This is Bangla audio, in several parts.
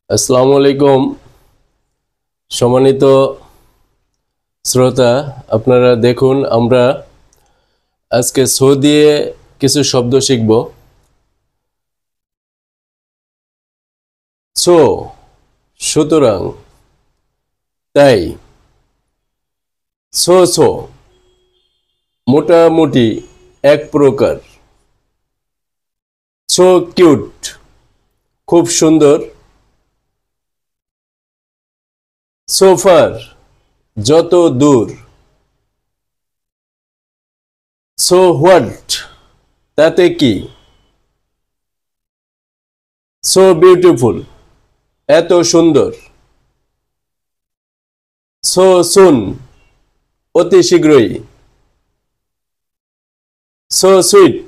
আসসালামু আলাইকুম সম্মানিত শ্রোতা, আপনারা দেখুন আমরা আজকে সো দিয়ে কিছু শব্দ শিখব। সো সুতরাং, তাই, সো সো মোটামুটি, এক প্রকার, সো কিউট খুব সুন্দর, সোফার যত দূর, সো হোয়াট তাতে কি, সো বিউটিফুল এত সুন্দর, সো সুন অতি শীঘ্রই, সো সুইট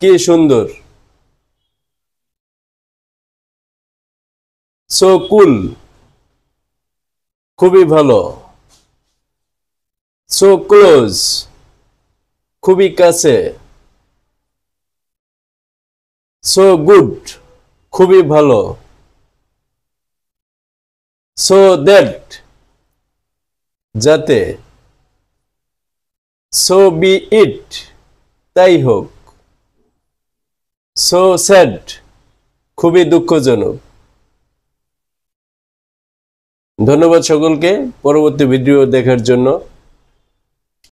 কি সুন্দর, সো কুল খুবই ভালো, সো ক্লোজ খুবই কাছে, সো গুড খুবই ভালো, সো দ্যাট যাতে, সো বি ইট তাই হোক, সো স্যাড খুবই দুঃখজনক। ধন্যবাদ সকলকে পরবর্তী ভিডিও দেখার জন্য।